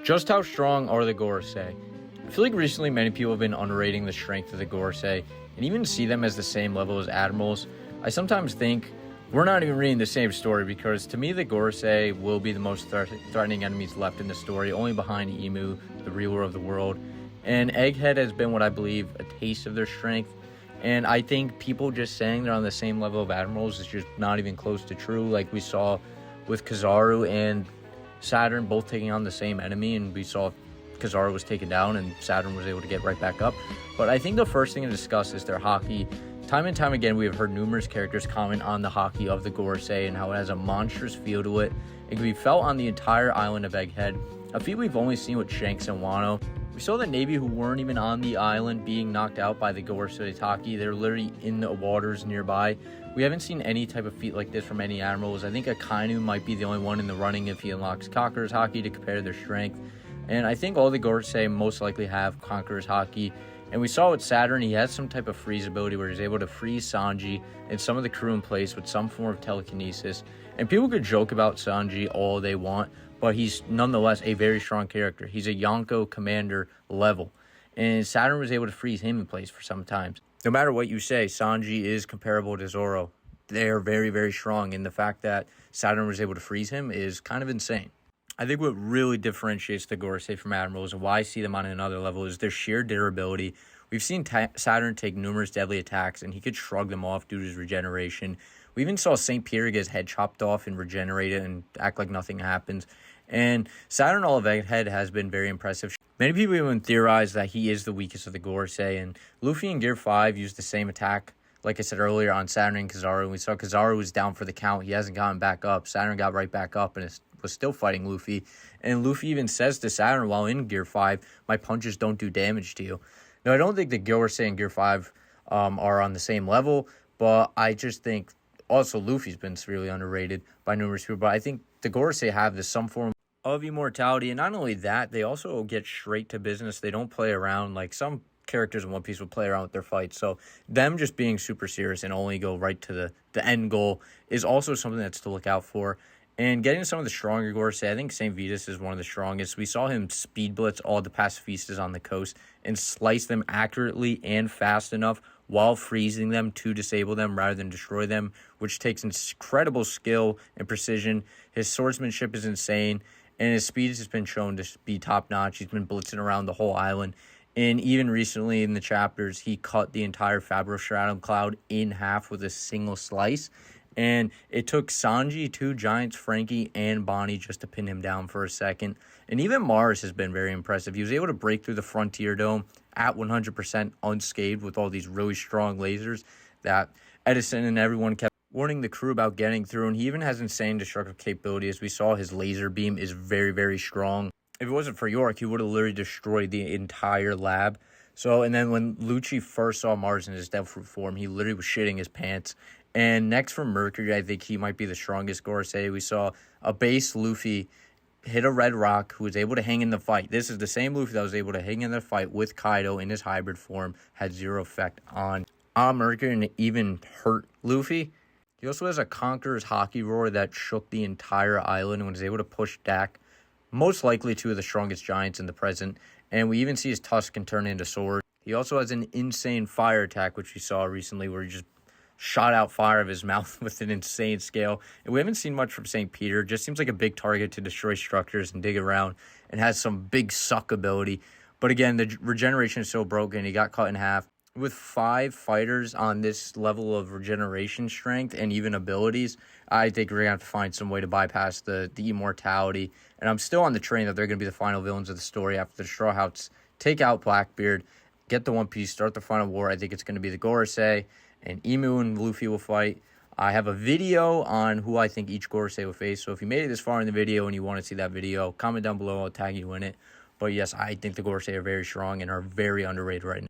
Just how strong are the gorosei? I feel like recently many people have been underrating the strength of the gorosei and even see them as the same level as admirals. I sometimes think we're not even reading the same story because to me the gorosei will be the most threatening enemies left in the story, only behind Emu, the ruler of the world. And Egghead has been what I believe a taste of their strength. And I think people just saying they're on the same level of admirals is just not even close to true. Like we saw with Kizaru and Saturn both taking on the same enemy, and we saw Kizaru was taken down and Saturn was able to get right back up. But I think the first thing to discuss is their haki. Time and time again, we have heard numerous characters comment on the haki of the gorosei and how it has a monstrous feel to it. It can be felt on the entire island of Egghead, a feat we've only seen with Shanks and Wano. We saw the Navy, who weren't even on the island, being knocked out by the gorosei haki. They're literally in the waters nearby. We haven't seen any type of feat like this from any admirals. I think Akainu might be the only one in the running if he unlocks Conqueror's haki to compare their strength. And I think all the gorosei most likely have Conqueror's haki. And we saw with Saturn, he has some type of freeze ability where he's able to freeze Sanji and some of the crew in place with some form of telekinesis. And people could joke about Sanji all they want, but he's nonetheless a very strong character. He's a Yonko commander level. And Saturn was able to freeze him in place for some times. No matter what you say, Sanji is comparable to Zoro. They're very, very strong. And the fact that Saturn was able to freeze him is kind of insane. I think what really differentiates the gorosei from admirals and why I see them on another level is their sheer durability. We've seen Saturn take numerous deadly attacks, and he could shrug them off due to his regeneration. We even saw St. Peter get his head chopped off and regenerate it and act like nothing happens. And Saturn All of Egghead has been very impressive. Many people even theorize that he is the weakest of the gorosei, and Luffy in Gear 5 used the same attack, like I said earlier, on Saturn and Kizaru. And we saw Kizaru was down for the count. He hasn't gotten back up. Saturn got right back up and was still fighting Luffy. And Luffy even says to Saturn while in Gear 5, my punches don't do damage to you. Now, I don't think the gorosei in Gear 5 are on the same level, but I just think also Luffy's been severely underrated by numerous people. But I think the gorosei have this some form of immortality, and not only that, they also get straight to business. They don't play around like some characters in One Piece would play around with their fights. So them just being super serious and only go right to the end goal is also something that's to look out for. And getting some of the stronger gorosei, I think St. Vitus is one of the strongest. We saw him speed blitz all the pacifistas on the coast and slice them accurately and fast enough while freezing them to disable them rather than destroy them, which takes incredible skill and precision. His swordsmanship is insane, and his speed has been shown to be top-notch. He's been blitzing around the whole island. And even recently in the chapters, he cut the entire Fabrostratum cloud in half with a single slice. And it took Sanji, two giants, Frankie, and Bonnie just to pin him down for a second. And even Mars has been very impressive. He was able to break through the Frontier Dome at 100% unscathed with all these really strong lasers that Edison and everyone kept warning the crew about getting through. And he even has insane destructive capability. As we saw, his laser beam is very, very strong. If it wasn't for York, he would have literally destroyed the entire lab. So, and then when Lucci first saw Mars in his Devil Fruit form, he literally was shitting his pants. And next from Mercury, I think he might be the strongest gorosei. We saw a base Luffy hit a red rock who was able to hang in the fight. This is the same Luffy that was able to hang in the fight with Kaido in his hybrid form, had zero effect on Mercury and even hurt Luffy. He also has a Conqueror's haki roar that shook the entire island and was able to push Dak, most likely two of the strongest giants in the present. And we even see his tusk can turn into sword. He also has an insane fire attack, which we saw recently, where he just shot out fire of his mouth with an insane scale. And we haven't seen much from St. Peter. Just seems like a big target to destroy structures and dig around, and has some big suck ability. But again, the regeneration is so broken, he got cut in half. With 5 fighters on this level of regeneration strength and even abilities, I think we're going to have to find some way to bypass the immortality. And I'm still on the train that they're going to be the final villains of the story after the Straw Hats take out Blackbeard, get the One Piece, start the final war. I think it's going to be the gorosei, and Emu and Luffy will fight. I have a video on who I think each gorosei will face. So if you made it this far in the video and you want to see that video, comment down below. I'll tag you in it. But yes, I think the gorosei are very strong and are very underrated right now.